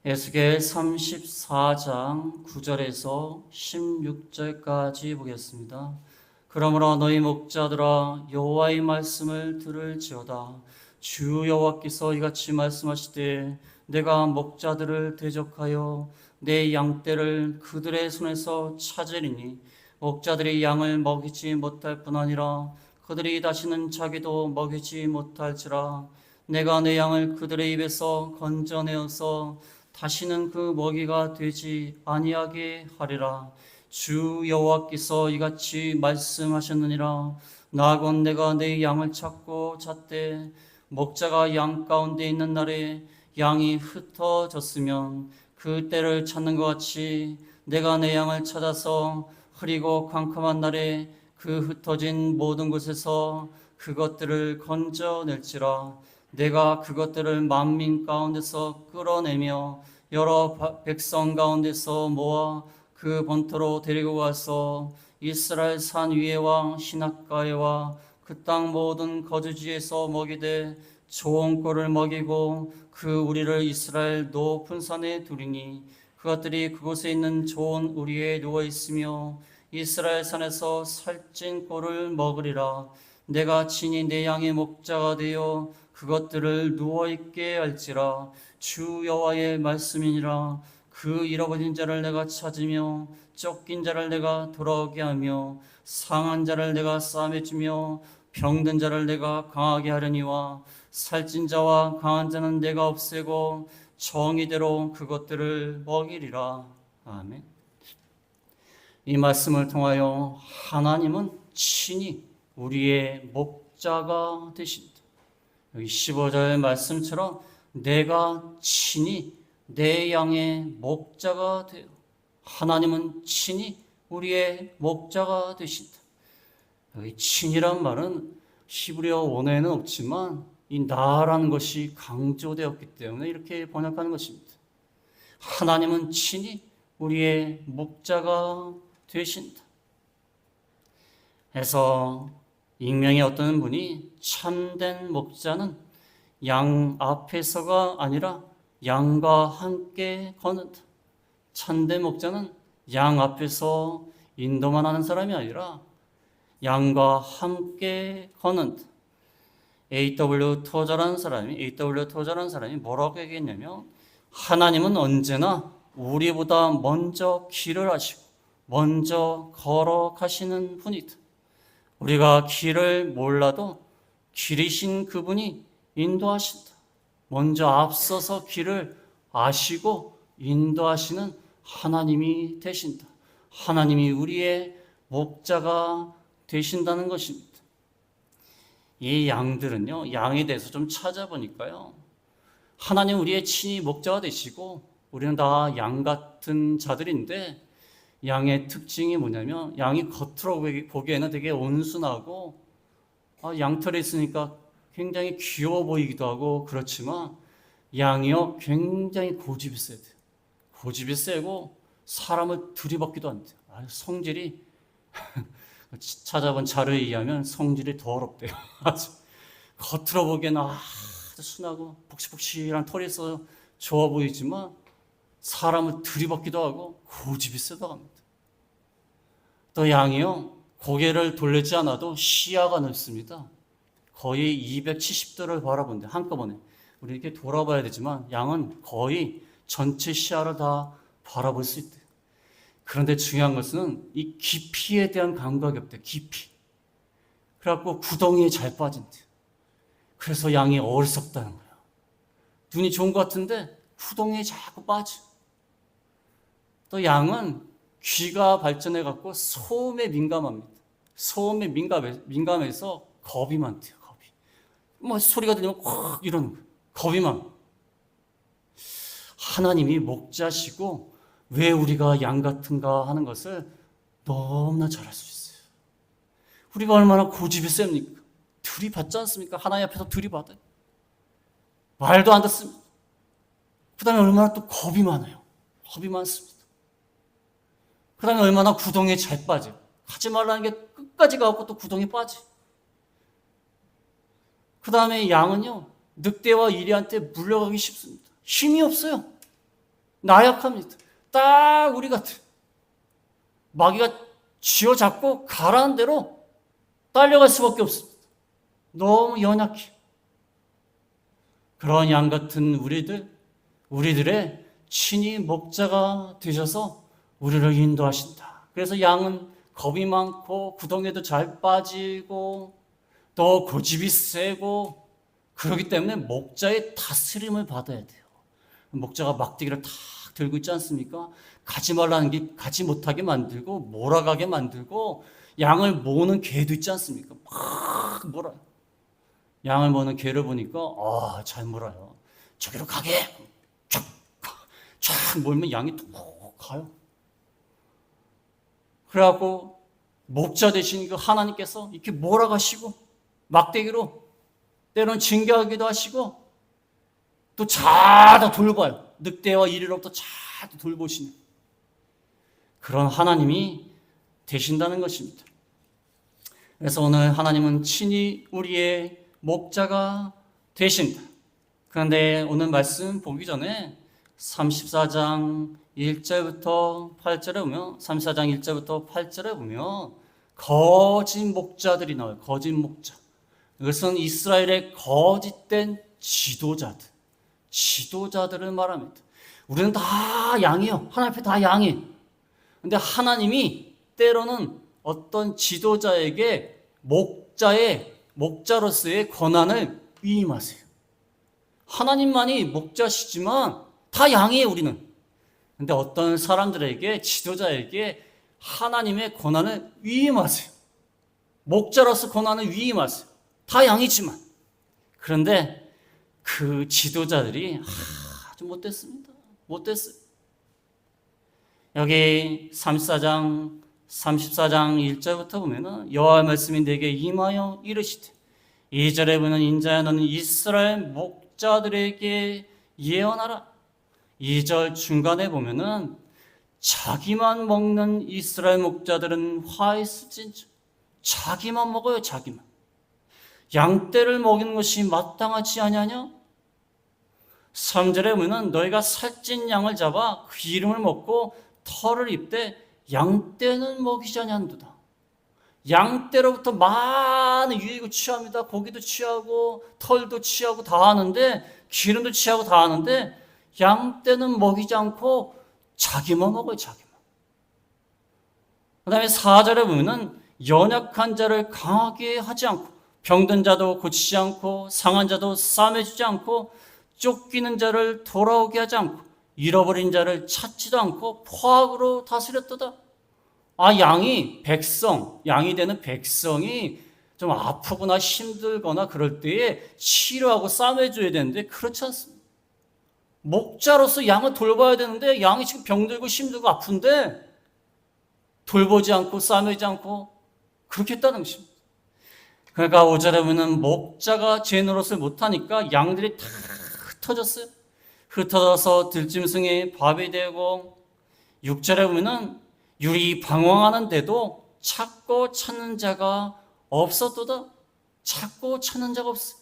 에스겔 34장 9절에서 16절까지 보겠습니다. 그러므로 너희 목자들아 여호와의 말씀을 들을지어다. 주 여호와께서 이같이 말씀하시되 내가 목자들을 대적하여 내 양떼를 그들의 손에서 찾으리니 목자들이 양을 먹이지 못할 뿐 아니라 그들이 다시는 자기도 먹이지 못할지라. 내가 내 양을 그들의 입에서 건져내어서 다시는 그 먹이가 되지 아니하게 하리라. 주 여호와께서 이같이 말씀하셨느니라. 나곧 내가 내 양을 찾고 잣되 목자가 양 가운데 있는 날에 양이 흩어졌으면 그 때를 찾는 것 같이 내가 내 양을 찾아서 흐리고 캄캄한 날에 그 흩어진 모든 곳에서 그것들을 건져낼지라. 내가 그것들을 만민 가운데서 끌어내며 여러 백성 가운데서 모아 그 본토로 데리고 가서 이스라엘 산 위에와 시냇가에와 그 땅 모든 거주지에서 먹이되 좋은 꼴을 먹이고 그 우리를 이스라엘 높은 산에 두리니 그것들이 그곳에 있는 좋은 우리에 누워 있으며 이스라엘 산에서 살찐 꼴을 먹으리라. 내가 친히 내 양의 목자가 되어 그것들을 누워있게 할지라. 주 여호와의 말씀이니라. 그 잃어버린 자를 내가 찾으며 쫓긴 자를 내가 돌아오게 하며 상한 자를 내가 싸매주며 병든 자를 내가 강하게 하려니와 살찐 자와 강한 자는 내가 없애고 정의대로 그것들을 먹이리라. 아멘. 이 말씀을 통하여 하나님은 친히 우리의 목자가 되신다. 여기 15절 말씀처럼 내가 친히 내 양의 목자가 되어 하나님은 친히 우리의 목자가 되신다. 여기 친이란 말은 히브리어 원어에는 없지만 이 나라는 것이 강조되었기 때문에 이렇게 번역하는 것입니다. 하나님은 친히 우리의 목자가 되신다. 해서 익명의 어떤 분이 참된 목자는 양 앞에서가 아니라 양과 함께 걷는다. 참된 목자는 양 앞에서 인도만 하는 사람이 아니라 양과 함께 걷는다. A.W. 토저라는 사람이 뭐라고 얘기했냐면 하나님은 언제나 우리보다 먼저 길을 아시고 먼저 걸어가시는 분이다. 우리가 길을 몰라도 길이신 그분이 인도하신다. 먼저 앞서서 길을 아시고 인도하시는 하나님이 되신다. 하나님이 우리의 목자가 되신다는 것입니다. 이 양들은요, 양에 대해서 좀 찾아보니까요, 하나님 우리의 친히 목자가 되시고 우리는 다 양 같은 자들인데 양의 특징이 뭐냐면 양이 겉으로 보기에는 되게 온순하고 양털에 있으니까 굉장히 귀여워 보이기도 하고 그렇지만 양이요 굉장히 고집이 세요. 고집이 세고 사람을 들이받기도 한대요. 성질이 찾아본 자료에 의하면 성질이 더럽대요. 아주 겉으로 보기에는 아주 순하고 복실복실한 털이 있어 좋아 보이지만 사람을 들이받기도 하고 고집이 세다고 합니다. 또 양이요 고개를 돌리지 않아도 시야가 넓습니다. 거의 270도를 바라본대 한꺼번에. 우리 이렇게 돌아봐야 되지만 양은 거의 전체 시야를 다 바라볼 수 있대요. 그런데 중요한 것은 이 깊이에 대한 감각이 없대. 깊이. 그래갖고 구덩이에 잘 빠진대요. 그래서 양이 어리석다는 거야. 눈이 좋은 것 같은데 구덩이에 자꾸 빠져. 또 양은 귀가 발전해갖고 소음에 민감합니다. 소음에 민감해서 겁이 많대요. 겁이. 뭐 소리가 들리면 콱 이러는 거예요. 겁이 많아. 하나님이 목자시고 왜 우리가 양 같은가 하는 것을 너무나 잘 알 수 있어요. 우리가 얼마나 고집이 셉니까? 들이받지 않습니까? 하나님 앞에서 들이받아요. 말도 안 듣습니다. 그 다음에 얼마나 또 겁이 많아요. 겁이 많습니다. 그 다음에 얼마나 구덩이에 잘 빠져요. 하지 말라는 게 끝까지 가고 또 구덩이에 빠져요. 그 다음에 양은요, 늑대와 이리한테 물려가기 쉽습니다. 힘이 없어요. 나약합니다. 딱 우리 같은 마귀가 쥐어잡고 가라는 대로 딸려갈 수밖에 없습니다. 너무 연약해. 그런 양 같은 우리들의 친히 목자가 되셔서 우리를 인도하신다. 그래서 양은 겁이 많고 구덩이에도 잘 빠지고 또 고집이 세고 그렇기 때문에 목자의 다스림을 받아야 돼요. 목자가 막대기를 탁 들고 있지 않습니까? 가지 말라는 게 가지 못하게 만들고 몰아가게 만들고 양을 모으는 개도 있지 않습니까? 막 몰아요. 양을 모으는 개를 보니까 잘 몰아요. 저기로 가게 쫙 몰면 양이 툭 가요. 그래갖고 목자 되신 그 하나님께서 이렇게 몰아가시고 막대기로 때로는 징계하기도 하시고 또 잘 돌봐요. 늑대와 이리로부터 잘 돌보시는 그런 하나님이 되신다는 것입니다. 그래서 오늘 하나님은 친히 우리의 목자가 되신다. 그런데 오늘 말씀 보기 전에 34장 1절부터 8절에 보면 34장 1절부터 8절에 보면 거짓 목자들이 나와요. 거짓 목자. 이것은 이스라엘의 거짓된 지도자들을 말합니다. 우리는 다 양이에요. 하나님 앞에 다 양이에요. 근데 하나님이 때로는 어떤 지도자에게 목자로서의 권한을 위임하세요. 하나님만이 목자시지만 다 양이에요, 우리는. 근데 어떤 사람들에게, 지도자에게 하나님의 권한을 위임하세요. 목자로서 권한을 위임하세요. 다 양이지만. 그런데 그 지도자들이 아주 못됐습니다. 못됐어요. 여기 34장 1절부터 보면은 여호와의 말씀이 내게 임하여 이르시되 2절에 보면 인자야 너는 이스라엘 목자들에게 예언하라. 2절 중간에 보면은 자기만 먹는 이스라엘 목자들은 화 있을진저. 자기만 먹어요, 자기만. 양떼를 먹이는 것이 마땅하지 아니하냐? 3절에 보면 너희가 살찐 양을 잡아 그 기름을 먹고 털을 입되 양떼는 먹이지 아니한도다. 양떼로부터 많은 유익을 취합니다. 고기도 취하고 털도 취하고 다 하는데 기름도 취하고 다 하는데 양떼는 먹이지 않고 자기만 먹어요, 자기만. 그 다음에 4절에 보면은 연약한 자를 강하게 하지 않고 병든 자도 고치지 않고 상한 자도 싸매주지 않고 쫓기는 자를 돌아오게 하지 않고 잃어버린 자를 찾지도 않고 포악으로 다스렸도다. 양이 되는 백성이 좀 아프거나 힘들거나 그럴 때에 치료하고 싸매줘야 되는데 그렇지 않습니다. 목자로서 양을 돌봐야 되는데 양이 지금 병들고 힘들고 아픈데 돌보지 않고 싸매지 않고 그렇게 했다는 것입니다. 그러니까 5절에 보면 목자가 제 노릇을 못하니까 양들이 다 흩어졌어요. 흩어져서 들짐승의 밥이 되고 6절에 보면은 유리 방황하는데도 찾고 찾는 자가 없었도다. 찾고 찾는 자가 없어.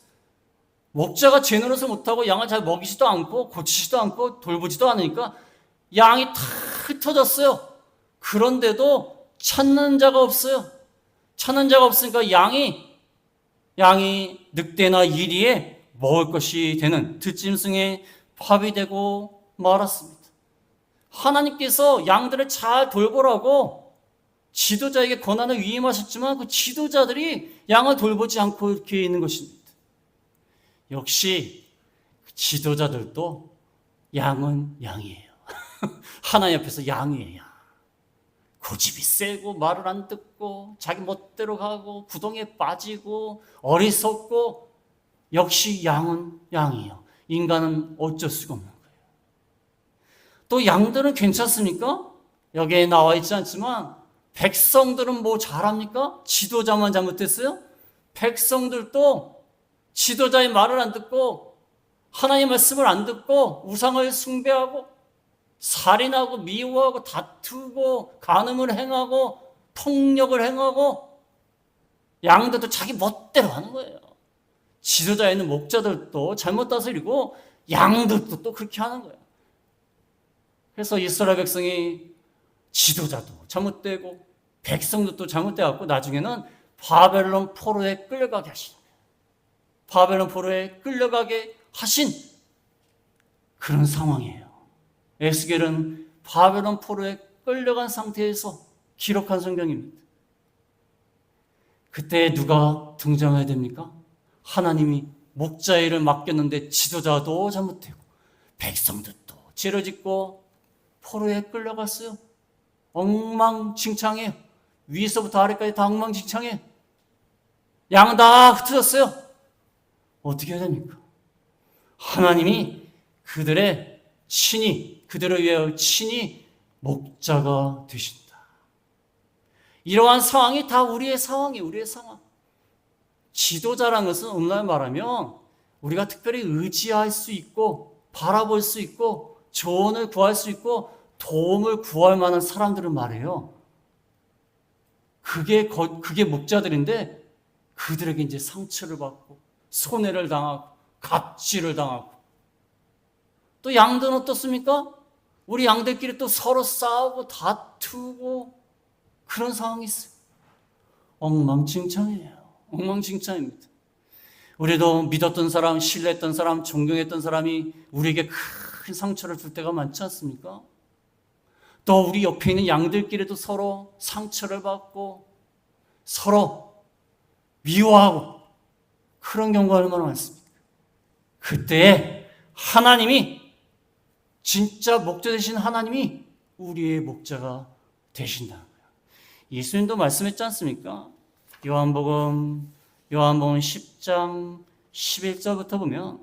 목자가 제 노릇을 못하고 양을 잘 먹이지도 않고 고치지도 않고 돌보지도 않으니까 양이 다 흩어졌어요. 그런데도 찾는 자가 없어요. 찾는 자가 없으니까 양이 늑대나 이리에 먹을 것이 되는 들짐승의 밥이 되고 말았습니다. 하나님께서 양들을 잘 돌보라고 지도자에게 권한을 위임하셨지만 그 지도자들이 양을 돌보지 않고 이렇게 있는 것입니다. 역시 지도자들도 양은 양이에요. 하나님 앞에서 양이에요. 고집이 세고 말을 안 듣고 자기 멋대로 가고 구덩이에 빠지고 어리석고 역시 양은 양이에요. 인간은 어쩔 수가 없는 거예요. 또 양들은 괜찮습니까? 여기에 나와 있지 않지만 백성들은 뭐 잘합니까? 지도자만 잘못했어요? 백성들도 지도자의 말을 안 듣고 하나님의 말씀을 안 듣고 우상을 숭배하고 살인하고 미워하고 다투고 간음을 행하고 폭력을 행하고 양들도 자기 멋대로 하는 거예요. 지도자에 있는 목자들도 잘못 다스리고 양들도 또 그렇게 하는 거예요. 그래서 이스라엘 백성이 지도자도 잘못되고 백성도 또 잘못돼갖고 나중에는 바벨론 포로에 끌려가게 하신 거예요. 바벨론 포로에 끌려가게 하신 그런 상황이에요. 에스겔은 바벨론 포로에 끌려간 상태에서 기록한 성경입니다. 그때 누가 등장해야 됩니까? 하나님이 목자의 일을 맡겼는데 지도자도 잘못되고 백성도 또 죄를 짓고 포로에 끌려갔어요. 엉망진창이에요. 위에서부터 아래까지 다 엉망진창이에요. 양 다 흩어졌어요. 어떻게 해야 됩니까? 하나님이 그들의 친히, 그들을 위하여 친히 목자가 되신다. 이러한 상황이 다 우리의 상황이에요. 우리의 상황. 지도자라는 것은 오늘날 말하면 우리가 특별히 의지할 수 있고 바라볼 수 있고 조언을 구할 수 있고 도움을 구할 만한 사람들을 말해요. 그게 목자들인데 그들에게 이제 상처를 받고 손해를 당하고 갑질을 당하고 또 양들은 어떻습니까? 우리 양들끼리 또 서로 싸우고 다투고 그런 상황이 있어요. 엉망진창이에요. 엉망진창입니다. 우리도 믿었던 사람, 신뢰했던 사람, 존경했던 사람이 우리에게 큰 상처를 줄 때가 많지 않습니까? 또 우리 옆에 있는 양들끼리도 서로 상처를 받고 서로 미워하고 그런 경우가 얼마나 많습니까? 그때 하나님이 진짜 목자 되신 하나님이 우리의 목자가 되신다는 거예요. 예수님도 말씀했지 않습니까? 요한복음 10장 11절부터 보면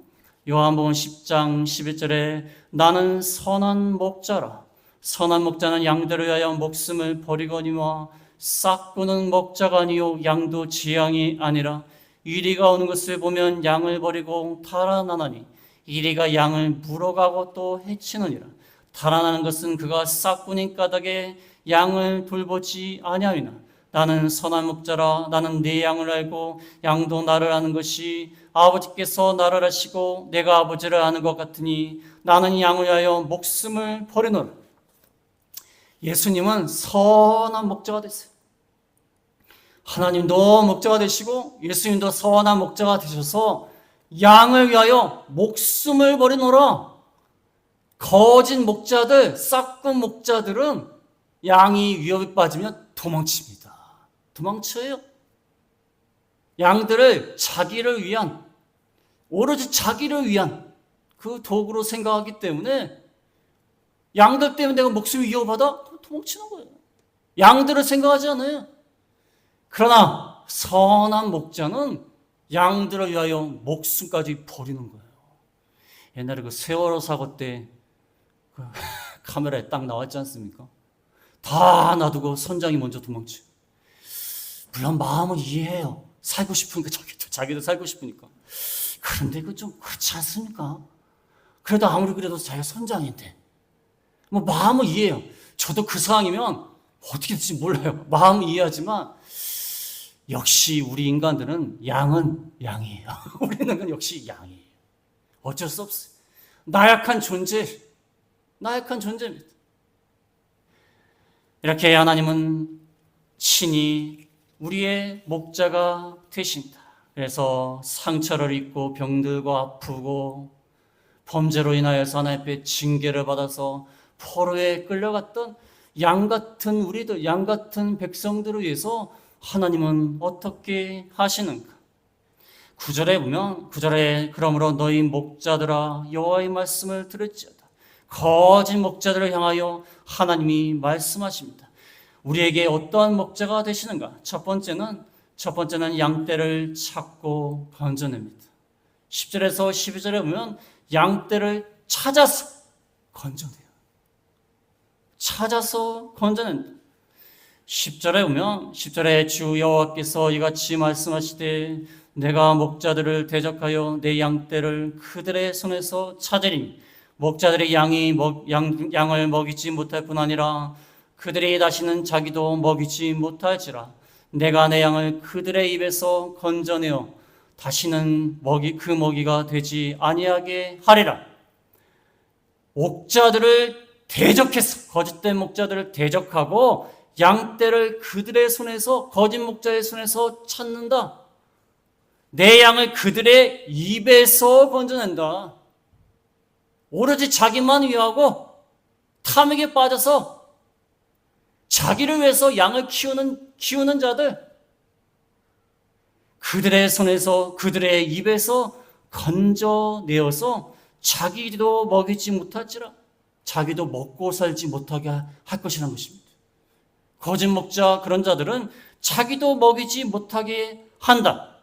요한복음 10장 11절에 나는 선한 목자라. 선한 목자는 양들을 위하여 목숨을 버리거니와 싹구는 목자가 아니요 양도 지 양이 아니라 이리가 오는 것을 보면 양을 버리고 달아나나니 이리가 양을 물어가고 또 해치느니라. 달아나는 것은 그가 싹구니 까닭에 양을 돌보지 아니하리나 나는 선한 목자라. 나는 내 양을 알고 양도 나를 아는 것이 아버지께서 나를 아시고 내가 아버지를 아는 것 같으니 나는 양을 위하여 목숨을 버리노라. 예수님은 선한 목자가 됐어요. 하나님도 목자가 되시고 예수님도 선한 목자가 되셔서 양을 위하여 목숨을 버리노라. 거짓 목자들, 싹군 목자들은 양이 위협에 빠지면 도망칩니다. 도망쳐요. 양들을 자기를 위한, 오로지 자기를 위한 그 도구로 생각하기 때문에 양들 때문에 내가 목숨이 위협받아? 도망치는 거예요. 양들을 생각하지 않아요. 그러나 선한 목자는 양들을 위하여 목숨까지 버리는 거예요. 옛날에 그 세월호 사고 때 그 카메라에 딱 나왔지 않습니까? 다 놔두고 선장이 먼저 도망쳐. 물론 마음은 이해해요. 살고 싶으니까 자기도 살고 싶으니까. 그런데 이거 좀 그렇지 않습니까? 그래도 아무리 그래도 자기가 선장인데 뭐 마음은 이해해요. 저도 그 상황이면 어떻게 될지 몰라요. 마음은 이해하지만 역시 우리 인간들은 양은 양이에요. 우리는 역시 양이에요. 어쩔 수 없어요. 나약한 존재입니다. 이렇게 하나님은 친히 우리의 목자가 되신다. 그래서 상처를 입고 병들고 아프고 범죄로 인하여서 하나님 앞에 징계를 받아서 포로에 끌려갔던 양 같은 우리들, 양 같은 백성들을 위해서 하나님은 어떻게 하시는가? 9절에 보면 9절에 그러므로 너희 목자들아 여호와의 말씀을 들을지어다. 거짓 목자들을 향하여 하나님이 말씀하십니다. 우리에게 어떠한 목자가 되시는가? 첫 번째는 양떼를 찾고 건져냅니다. 10절에서 12절에 보면 양떼를 찾아서 건져내요. 찾아서 건져낸다. 10절에 보면 10절에 주 여호와께서 이같이 말씀하시되 내가 목자들을 대적하여 내 양떼를 그들의 손에서 찾으리니 목자들의 양을 먹이지 못할 뿐 아니라 그들이 다시는 자기도 먹이지 못할지라. 내가 내 양을 그들의 입에서 건져내어 다시는 그 먹이가 되지 아니하게 하리라. 목자들을 대적해서 거짓된 목자들을 대적하고 양떼를 그들의 손에서 거짓 목자의 손에서 찾는다. 내 양을 그들의 입에서 건져낸다. 오로지 자기만 위하고 탐욕에 빠져서 자기를 위해서 양을 키우는 자들, 그들의 손에서 그들의 입에서 건져내어서 자기도 먹이지 못할지라 자기도 먹고 살지 못하게 할 것이라는 것입니다. 거짓 목자 그런 자들은 자기도 먹이지 못하게 한다.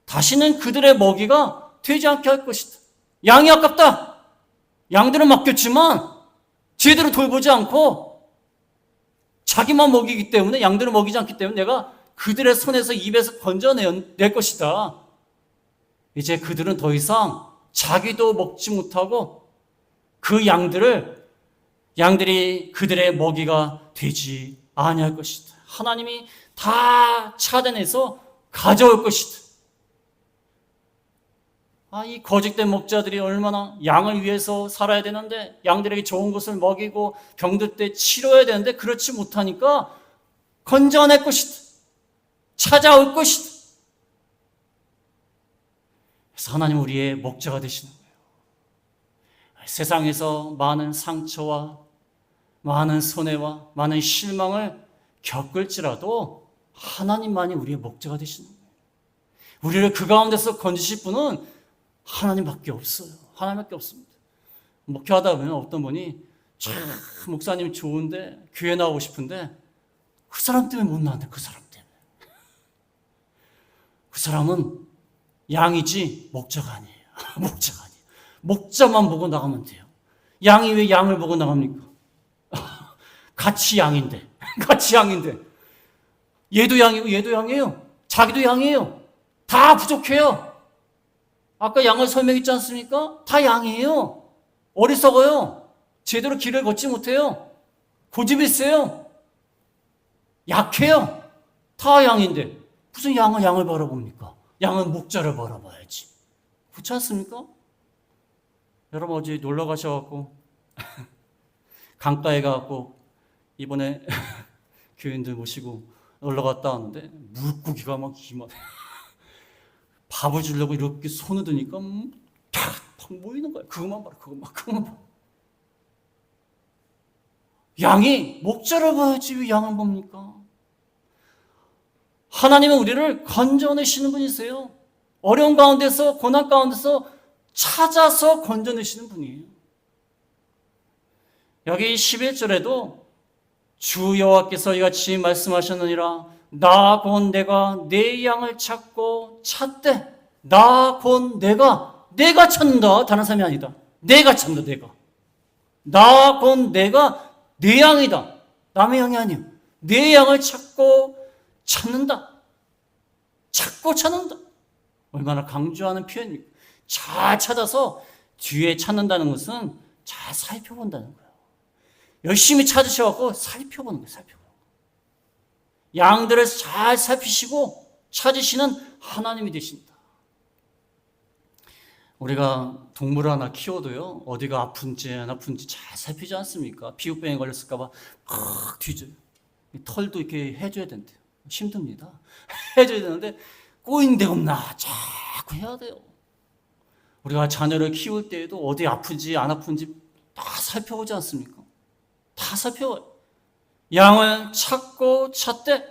다시는 그들의 먹이가 되지 않게 할 것이다. 양이 아깝다. 양들은 맡겼지만 제대로 돌보지 않고 자기만 먹이기 때문에, 양들을 먹이지 않기 때문에 내가 그들의 손에서 입에서 건져낼 것이다. 이제 그들은 더 이상 자기도 먹지 못하고 그 양들이 그들의 먹이가 되지 아니할 것이다. 하나님이 다 찾아내서 가져올 것이다. 이 거짓된 목자들이 얼마나 양을 위해서 살아야 되는데, 양들에게 좋은 것을 먹이고 병들 때 치료해야 되는데 그렇지 못하니까 건져낼 것이다. 찾아올 것이다. 그래서 하나님 우리의 목자가 되시는 거예요. 세상에서 많은 상처와 많은 손해와 많은 실망을 겪을지라도 하나님만이 우리의 목자가 되시는 거예요. 우리를 그 가운데서 건지실 분은 하나님밖에 없어요. 하나님밖에 없습니다. 목회하다 보면 어떤 분이 참 목사님 좋은데 교회 나오고 싶은데 그 사람 때문에 못 나왔는데, 그 사람 때문에. 그 사람은 양이지 목자가 아니에요. 목자가 아니에요. 목자만 보고 나가면 돼요. 양이 왜 양을 보고 나갑니까? 같이 양인데. 같이 양인데. 얘도 양이고 얘도 양이에요. 자기도 양이에요. 다 부족해요. 아까 양을 설명했지 않습니까? 다 양이에요. 어리석어요. 제대로 길을 걷지 못해요. 고집이 세요. 약해요. 다 양인데 무슨 양을 바라봅니까? 양은 목자를 바라봐야지. 그렇지 않습니까? 여러분 어제 놀러 가셔갖고 강가에 가갖고 이번에 교인들 모시고 놀러 갔다 왔는데 물고기가 막 이만 밥을 주려고 이렇게 손을 드니까 탁 모이는 거야. 그것만 봐라. 그것만 봐. 양이 목자를 봐야지 왜 양을 봅니까? 하나님은 우리를 건져내시는 분이세요. 어려운 가운데서, 고난 가운데서 찾아서 건져내시는 분이에요. 여기 11절에도 주 여호와께서 이같이 말씀하셨느니라. 나 곧 내가 내 양을 찾고 찾되, 나 곧 내가 찾는다. 다른 사람이 아니다. 내가 찾는다. 나 곧 내가 내 양이다. 남의 양이 아니에요. 내 양을 찾고 찾는다. 찾고 찾는다. 얼마나 강조하는 표현입니까? 잘 찾아서 뒤에 찾는다는 것은 잘 살펴본다는 거예요. 열심히 찾으셔갖고 살펴보는 거예요. 살펴보는 거예요. 양들을 잘 살피시고 찾으시는 하나님이 되신다. 우리가 동물을 하나 키워도요, 어디가 아픈지 안 아픈지 잘 살피지 않습니까? 피부병에 걸렸을까봐 막 뒤져요. 털도 이렇게 해줘야 된대요. 힘듭니다. 해줘야 되는데 꼬인 데 없나 자꾸 해야 돼요. 우리가 자녀를 키울 때에도 어디 아픈지 안 아픈지 다 살펴보지 않습니까? 다 살펴봐요. 양을 찾고 찾되,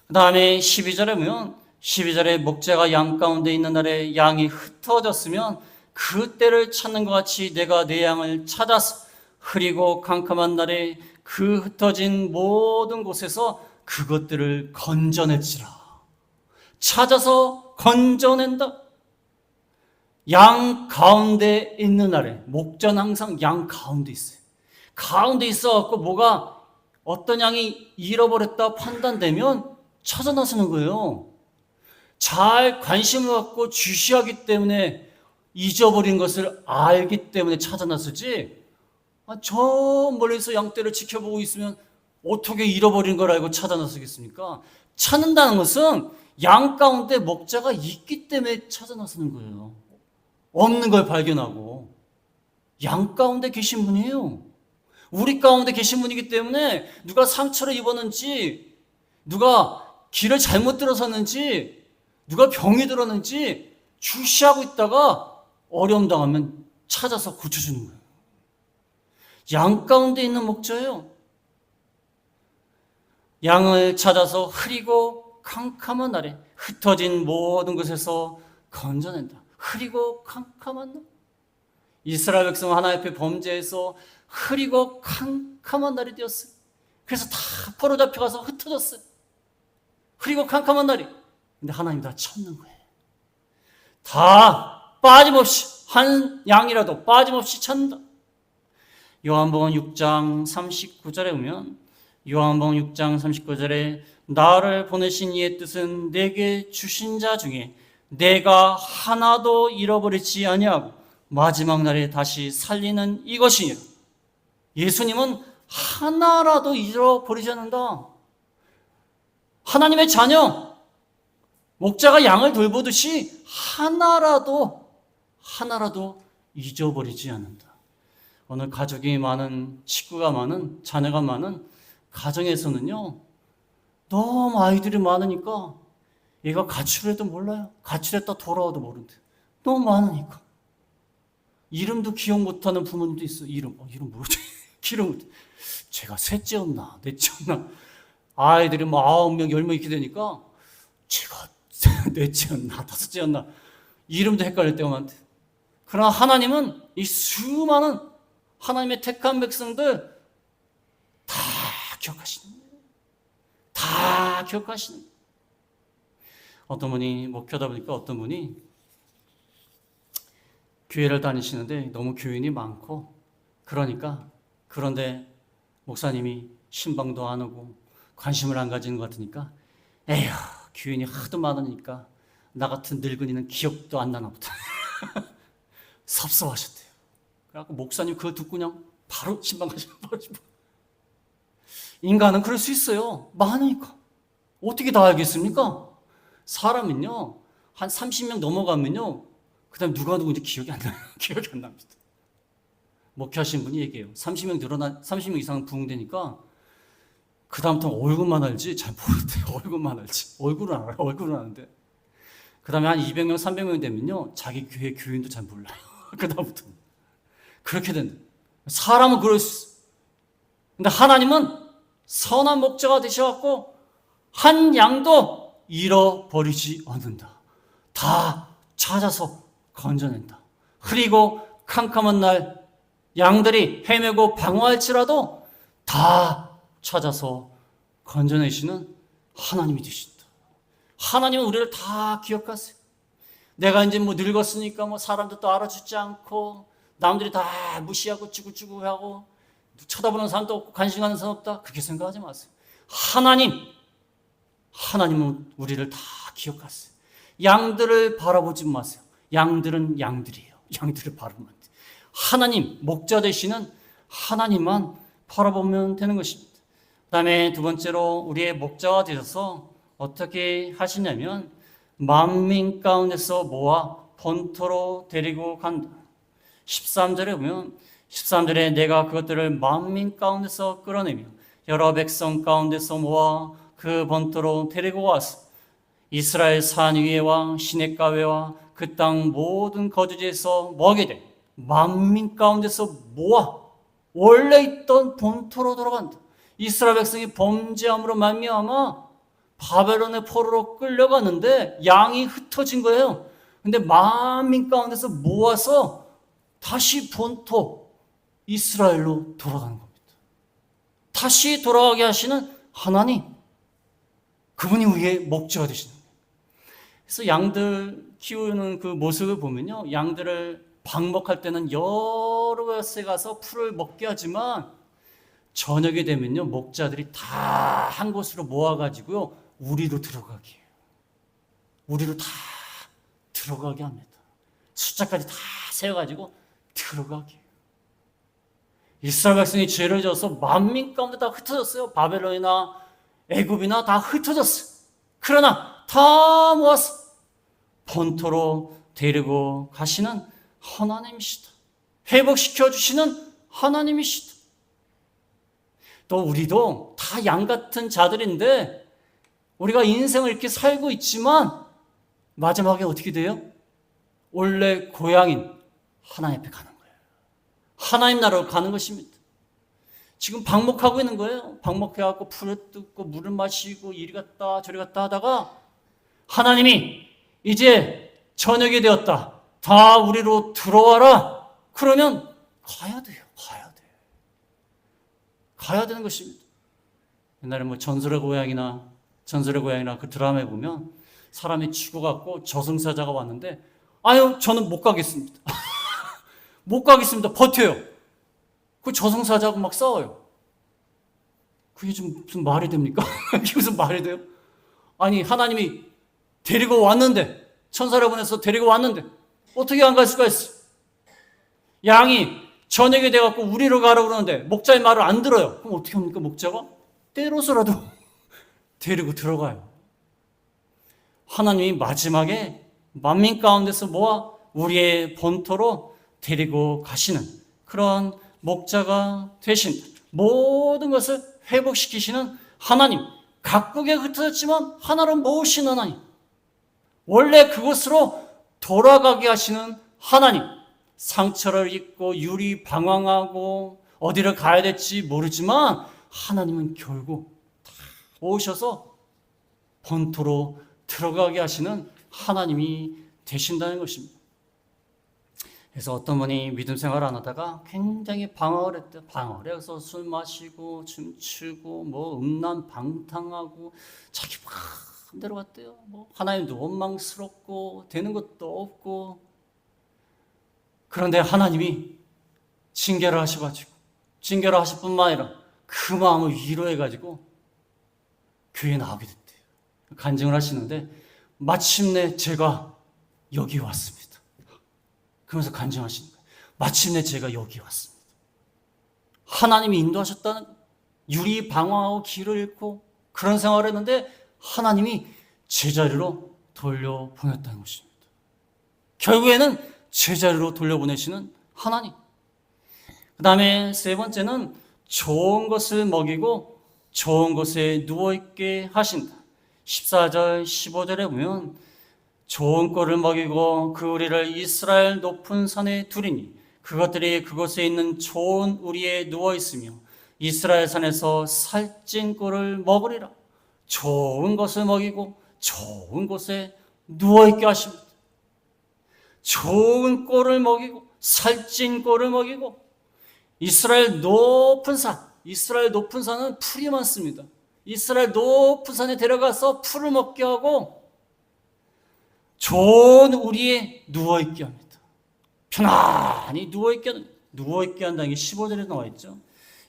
그 다음에 12절에 보면 12절에 목자가 양 가운데 있는 날에 양이 흩어졌으면 그때를 찾는 것 같이 내가 내 양을 찾아서 흐리고 캄캄한 날에 그 흩어진 모든 곳에서 그것들을 건져낼지라. 찾아서 건져낸다. 양 가운데 있는 날에, 목자는 항상 양 가운데 있어요. 가운데 있어갖고 뭐가 어떤 양이 잃어버렸다 판단되면 찾아 나서는 거예요. 잘 관심을 갖고 주시하기 때문에 잊어버린 것을 알기 때문에 찾아 나서지, 저 멀리서 양떼를 지켜보고 있으면 어떻게 잃어버린 걸 알고 찾아 나서겠습니까? 찾는다는 것은 양 가운데 목자가 있기 때문에 찾아 나서는 거예요. 없는 걸 발견하고. 양 가운데 계신 분이에요. 우리 가운데 계신 분이기 때문에 누가 상처를 입었는지, 누가 길을 잘못 들어섰는지, 누가 병이 들었는지 주시하고 있다가 어려움 당하면 찾아서 고쳐주는 거예요. 양 가운데 있는 목자예요. 양을 찾아서 흐리고 캄캄한 날에 흩어진 모든 것에서 건져낸다. 흐리고 캄캄한 날. 이스라엘 백성 하나님 앞에 범죄해서 흐리고 캄캄한 날이 되었어요. 그래서 다 포로 잡혀가서 흩어졌어요. 흐리고 캄캄한 날이. 근데 하나님이 다 찾는 거예요. 다 빠짐없이 한 양이라도 빠짐없이 찾는다. 요한복음 6장 39절에 보면 요한복음 6장 39절에 나를 보내신 이의 뜻은 내게 주신 자 중에 내가 하나도 잃어버리지 아니하고 마지막 날에 다시 살리는 이것이니라. 예수님은 하나라도 잃어버리지 않는다. 하나님의 자녀, 목자가 양을 돌보듯이 하나라도 잊어버리지 않는다. 오늘 가족이 많은, 식구가 많은, 자녀가 많은 가정에서는요, 너무 아이들이 많으니까 얘가 가출해도 몰라요. 가출했다 돌아와도 모른대. 너무 많으니까. 이름도 기억 못하는 부모님도 있어. 이름 뭐지? 기억 못해. 제가 셋째였나, 넷째였나. 아이들이 뭐 9명, 10명 이렇게 되니까 제가 넷째였나, 다섯째였나. 이름도 헷갈릴 때가 많대. 그러나 하나님은 이 수많은 하나님의 택한 백성들 다 기억하시는 거예요. 다 기억하시는 거예요. 어떤 분이 목회하다 보니까 어떤 분이 교회를 다니시는데 너무 교인이 많고 그런데 목사님이 신방도 안 오고 관심을 안 가지는 것 같으니까 에휴 교인이 하도 많으니까 나 같은 늙은이는 기억도 안 나나 보다. 섭섭하셨대요. 그래갖고 목사님 그거 듣고 그냥 바로 신방 가시는 바로 신방. 인간은 그럴 수 있어요. 많으니까. 어떻게 다 알겠습니까? 사람은요, 한 30명 넘어가면요, 그 다음 누가 누구인지 기억이 안 나요. 기억이 안 납니다. 목회하신 분이 얘기해요. 30명 이상 부흥되니까, 그 다음부터 얼굴만 알지, 잘 모르대요. 얼굴만 알지. 얼굴은 알아요. 얼굴은 아는데. 그 다음에 한 200명, 300명 되면요, 자기 교회 교인도 잘 몰라요. 그 다음부터. 그렇게 된다. 사람은 그럴 수 있어. 근데 하나님은 선한 목자가 되셔갖고, 한 양도 잃어버리지 않는다. 다 찾아서 건져낸다. 흐리고 캄캄한 날 양들이 헤매고 방황할지라도 다 찾아서 건져내시는 하나님이 되신다. 하나님은 우리를 다 기억하세요. 내가 이제 뭐 늙었으니까 뭐 사람도 또 알아주지 않고 남들이 다 무시하고 쭈글쭈글하고 쳐다보는 사람도 없고 관심 가는 사람 없다. 그렇게 생각하지 마세요. 하나님은 우리를 다 기억하세요. 양들을 바라보지 마세요. 양들은 양들이에요. 양들을 바라보면 안 돼요. 하나님, 목자 되시는 하나님만 바라보면 되는 것입니다. 그 다음에 두 번째로 우리의 목자가 되셔서 어떻게 하시냐면 만민 가운데서 모아 본토로 데리고 간다. 13절에 보면 13절에 내가 그것들을 만민 가운데서 끌어내며 여러 백성 가운데서 모아 그 본토로 데리고 와서 이스라엘 산 위에와 시냇가외와 그 땅 모든 거주지에서 먹게 돼 만민 가운데서 모아 원래 있던 본토로 돌아간다. 이스라엘 백성이 범죄함으로 말미암아 바벨론의 포로로 끌려갔는데 양이 흩어진 거예요. 근데 만민 가운데서 모아서 다시 본토 이스라엘로 돌아가는 겁니다. 다시 돌아가게 하시는 하나님, 그분이 우리의 목자가 되시는 거예요. 그래서 양들 키우는 그 모습을 보면요, 양들을 방목할 때는 여러 곳에 가서 풀을 먹게 하지만 저녁이 되면요, 목자들이 다 한 곳으로 모아가지고요, 우리로 들어가게 해요. 우리로 다 들어가게 합니다. 숫자까지 다 세워가지고 들어가게 해요. 이스라엘 백성이 죄를 져서 만민 가운데 다 흩어졌어요. 바벨론이나 애굽이나 다 흩어졌어요. 그러나 다 모아서 본토로 데리고 가시는 하나님이시다. 회복시켜 주시는 하나님이시다. 또 우리도 다 양 같은 자들인데 우리가 인생을 이렇게 살고 있지만 마지막에 어떻게 돼요? 원래 고향인 하나님 앞에 가는 거예요. 하나님 나라로 가는 것입니다. 지금 방목하고 있는 거예요. 방목해갖고 풀을 뜯고 물을 마시고 이리 갔다 저리 갔다 하다가 하나님이 이제 저녁이 되었다. 다 우리로 들어와라. 그러면 가야 돼요. 가야 되는 것입니다. 옛날에 뭐 전설의 고향이나 그 드라마에 보면 사람이 죽어갖고 저승사자가 왔는데 아유 저는 못 가겠습니다. 못 가겠습니다. 버텨요. 그 저승사자하고 막 싸워요. 그게 좀 무슨 말이 됩니까? 그게 무슨 말이 돼요? 아니 하나님이 데리고 왔는데 천사를 보내서 데리고 왔는데 어떻게 안 갈 수가 있어? 양이 저녁이 돼갖고 우리로 가라고 그러는데 목자의 말을 안 들어요. 그럼 어떻게 합니까? 목자가 때로서라도 데리고 들어가요. 하나님이 마지막에 만민 가운데서 모아 우리의 본토로 데리고 가시는 그런 목자가 되신 모든 것을 회복시키시는 하나님, 각국에 흩어졌지만 하나로 모으신 하나님, 원래 그곳으로 돌아가게 하시는 하나님, 상처를 입고 유리 방황하고 어디를 가야 될지 모르지만 하나님은 결국 다 오셔서 본토로 들어가게 하시는 하나님이 되신다는 것입니다. 그래서 어떤 분이 믿음 생활을 안 하다가 굉장히 방황을 했대요. 방황을 해서 술 마시고 춤추고 뭐 음란방탕하고 자기 마음대로 갔대요. 뭐 하나님도 원망스럽고 되는 것도 없고. 그런데 하나님이 징계를 하셔가지고 징계를 하실 뿐만 아니라 그 마음을 위로해가지고 교회에 나오게 됐대요. 간증을 하시는데 마침내 제가 여기 왔습니다. 그러면서 간증하시는 거예요. 마침내 제가 여기 왔습니다. 하나님이 인도하셨다는 유리 방황하고 길을 잃고 그런 생활을 했는데 하나님이 제자리로 돌려보냈다는 것입니다. 결국에는 제자리로 돌려보내시는 하나님. 그 다음에 세 번째는 좋은 것을 먹이고 좋은 곳에 누워있게 하신다. 14절 15절에 보면 좋은 꼴을 먹이고 그 우리를 이스라엘 높은 산에 두리니 그것들이 그곳에 있는 좋은 우리에 누워있으며 이스라엘 산에서 살찐 꼴을 먹으리라. 좋은 것을 먹이고 좋은 곳에 누워있게 하십니다. 좋은 꼴을 먹이고 살찐 꼴을 먹이고 이스라엘 높은 산은 풀이 많습니다. 이스라엘 높은 산에 데려가서 풀을 먹게 하고 좋은 우리에 누워있게 합니다. 편안히 누워있게 한다는 게 15절에 나와 있죠.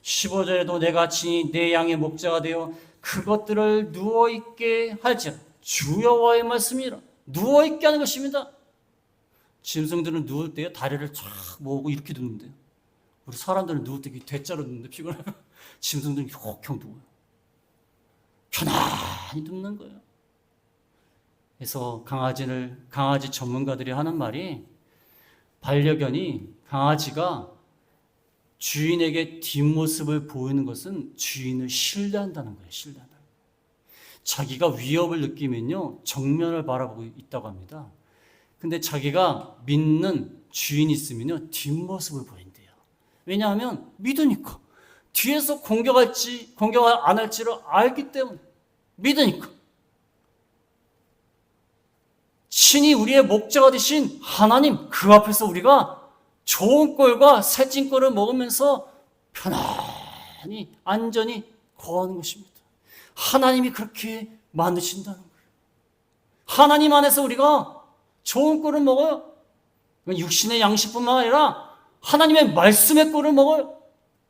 15절에도 내가 친히 내 양의 목자가 되어 그것들을 누워있게 할지라. 주 여호와의 말씀이라. 누워있게 하는 것입니다. 짐승들은 누울 때요 다리를 쫙 모으고 이렇게 눕는데요. 우리 사람들은 누울 때 대자로 눕는데 피곤해요. 짐승들은 이렇게 누워요. 편안히 눕는 거예요. 그래서 강아지 전문가들이 하는 말이 반려견이 강아지가 주인에게 뒷모습을 보이는 것은 주인을 신뢰한다는 거예요. 신뢰한다는 거예요. 자기가 위협을 느끼면요 정면을 바라보고 있다고 합니다. 근데 자기가 믿는 주인이 있으면요 뒷모습을 보인대요. 왜냐하면 믿으니까. 뒤에서 공격 안 할지를 알기 때문에 믿으니까. 친히 우리의 목자가 되신 하나님, 그 앞에서 우리가 좋은 꼴과 살찐 꼴을 먹으면서 편안히 안전히 거하는 것입니다. 하나님이 그렇게 만드신다는 거예요. 하나님 안에서 우리가 좋은 꼴을 먹어요. 육신의 양식뿐만 아니라 하나님의 말씀의 꼴을 먹어요.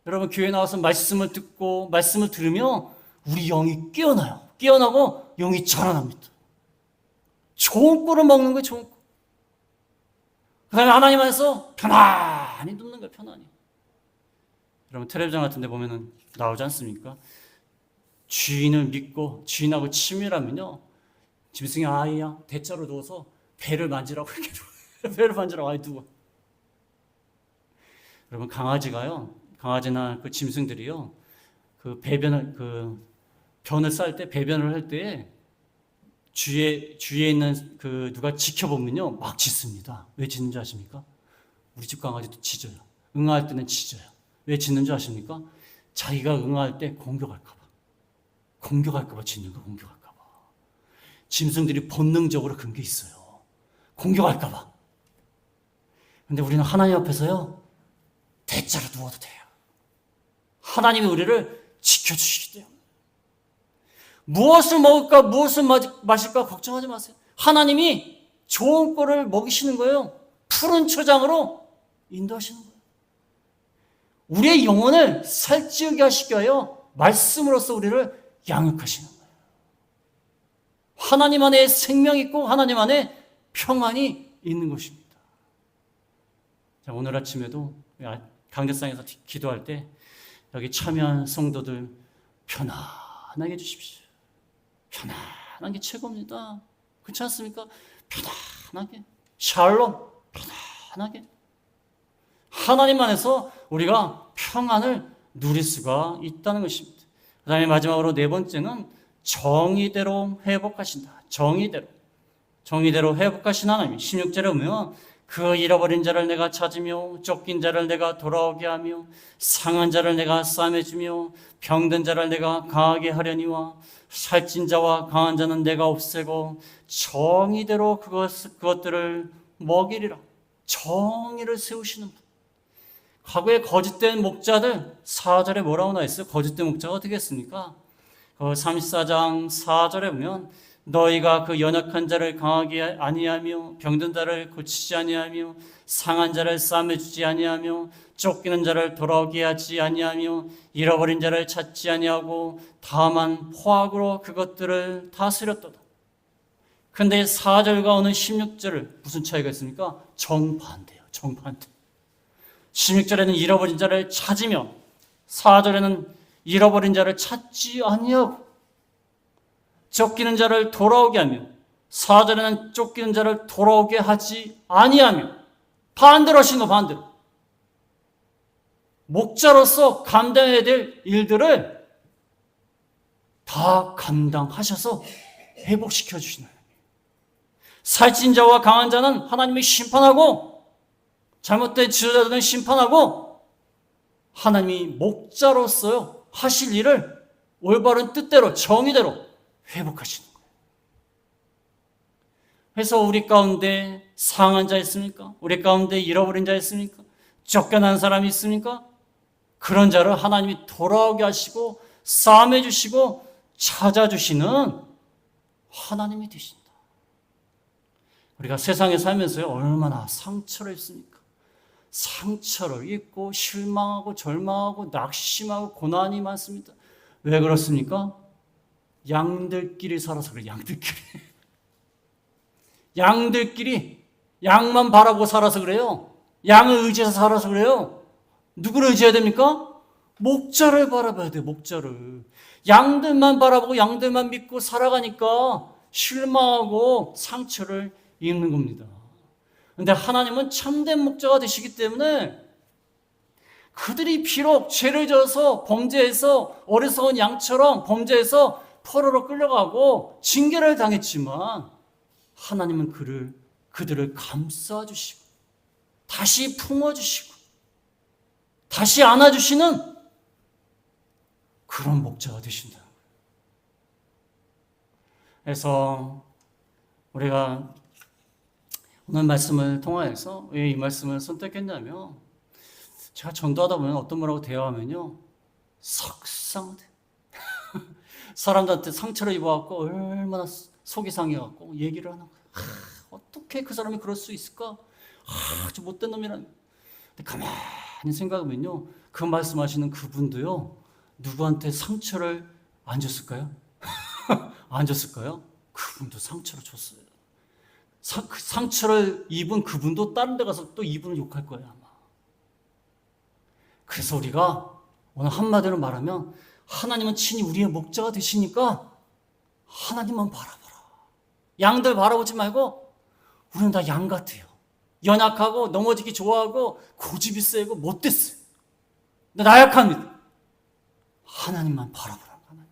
여러분 교회 나와서 말씀을 듣고 말씀을 들으며 우리 영이 깨어나요. 깨어나고 영이 자라납니다. 좋은 꼴을 먹는 거예요. 좋은 꼴. 그 다음에 하나님 안에서 편안히 눕는 거예요. 편안히. 여러분 텔레비전 같은 데 보면은 나오지 않습니까? 주인을 믿고 주인하고 친밀하면요 짐승이 아이야 대자로 누워서 배를 만지라고 이렇게 배를 만지라고 아이 누워. 여러분 강아지나 그 짐승들이요 그 배변을 변을 쌀 때 배변을 할 때 주위에 있는 그 누가 지켜보면요 막 짖습니다. 왜 짖는 줄 아십니까? 우리 집 강아지도 짖어요. 응아할 때는 짖어요. 왜 짖는 줄 아십니까? 자기가 응아할 때 공격할까봐 짖는 거. 공격할까봐. 짐승들이 본능적으로 그런 게 있어요. 공격할까봐. 근데 우리는 하나님 앞에서요 대자로 누워도 돼요. 하나님이 우리를 지켜주시기 때문에. 무엇을 먹을까, 무엇을 마실까 걱정하지 마세요. 하나님이 좋은 꼴을 먹이시는 거예요. 푸른 초장으로 인도하시는 거예요. 우리의 영혼을 살찌우게 하시기 위하여 말씀으로써 우리를 양육하시는 거예요. 하나님 안에 생명이 있고 하나님 안에 평안이 있는 것입니다. 자, 오늘 아침에도 강대상에서 기도할 때 여기 참여한 성도들 편안하게 해주십시오. 편안한 게 최고입니다. 그렇지 않습니까? 편안하게. 샬롬. 편안하게. 하나님 안에서 우리가 평안을 누릴 수가 있다는 것입니다. 그 다음에 마지막으로 네 번째는 정의대로 회복하신다. 정의대로 회복하신 하나님. 16절에 보면 그 잃어버린 자를 내가 찾으며 쫓긴 자를 내가 돌아오게 하며 상한 자를 내가 싸매주며 병든 자를 내가 강하게 하려니와 살찐 자와 강한 자는 내가 없애고 정의대로 그것들을 먹이리라. 정의를 세우시는 분. 과거에 거짓된 목자들 4절에 뭐라고 나와 있어요? 거짓된 목자가 어떻게 했습니까? 34장 4절에 보면 너희가 그 연약한 자를 강하게 아니하며 병든 자를 고치지 아니하며 상한 자를 싸매주지 아니하며 쫓기는 자를 돌아오게 하지 아니하며 잃어버린 자를 찾지 아니하고 다만 포악으로 그것들을 다스렸도다. 근데 4절과 오늘 16절을 무슨 차이가 있습니까? 정반대예요. 정반대. 16절에는 잃어버린 자를 찾으며 4절에는 잃어버린 자를 찾지 아니하고 쫓기는 자를 돌아오게 하며 4절에는 쫓기는 자를 돌아오게 하지 아니하며 반대로 하신 거 반대로. 목자로서 감당해야 될 일들을 다 감당하셔서 회복시켜 주시는 하나님. 살찐 자와 강한 자는 하나님이 심판하고 잘못된 지도자들은 심판하고 하나님이 목자로서 하실 일을 올바른 뜻대로 정의대로 회복하시는 거예요. 그래서 우리 가운데 상한 자 있습니까? 우리 가운데 잃어버린 자 있습니까? 쫓겨난 사람이 있습니까? 그런 자를 하나님이 돌아오게 하시고 싸매 주시고 찾아주시는 하나님이 되신다. 우리가 세상에 살면서요 얼마나 상처를 입습니까? 상처를 입고 실망하고 절망하고 낙심하고 고난이 많습니다. 왜 그렇습니까? 양들끼리 살아서 그래요. 양들끼리 양만 바라고 살아서 그래요. 양을 의지해서 살아서 그래요. 누구를 의지해야 됩니까? 목자를 바라봐야 돼요. 목자를. 양들만 바라보고 양들만 믿고 살아가니까 실망하고 상처를 입는 겁니다. 그런데 하나님은 참된 목자가 되시기 때문에 그들이 비록 죄를 져서 범죄해서 어리석은 양처럼 범죄해서 포로로 끌려가고 징계를 당했지만 하나님은 그들을 감싸주시고 다시 품어주시고 다시 안아주시는 그런 목자가 되신다는 거예요. 그래서 우리가 오늘 말씀을 통하여서 왜 이 말씀을 선택했냐면 제가 전도하다 보면 어떤 분하고 대화하면요 속상해. 사람들한테 상처를 입어갖고 얼마나 속이 상해갖고 얘기를 하는 거예요. 어떻게 그 사람이 그럴 수 있을까? 아주 못된 놈이라는. 근데 가만히 생각하면요 그 말씀하시는 그분도요 누구한테 상처를 안 줬을까요? 안 줬을까요? 그분도 상처를 줬어요. 상처를 입은 그분도 다른 데 가서 또 이분을 욕할 거예요 아마. 그래서 우리가 오늘 한마디로 말하면 하나님은 친히 우리의 목자가 되시니까 하나님만 바라봐라. 양들 바라보지 말고 우리는 다 양 같아요. 연약하고 넘어지기 좋아하고 고집이 세고 못됐어요. 근데 나약합니다. 하나님만 바라보라는 하나님.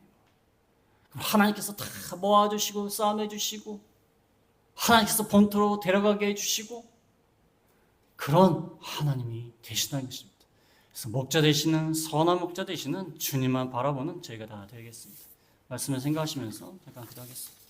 그럼 하나님께서 다 모아주시고 싸매주시고 하나님께서 본토로 데려가게 해주시고 그런 하나님이 되시다는 것입니다. 그래서 목자 되시는 선한 목자 되시는 주님만 바라보는 저희가 다 되겠습니다. 말씀을 생각하시면서 잠깐 기도하겠습니다.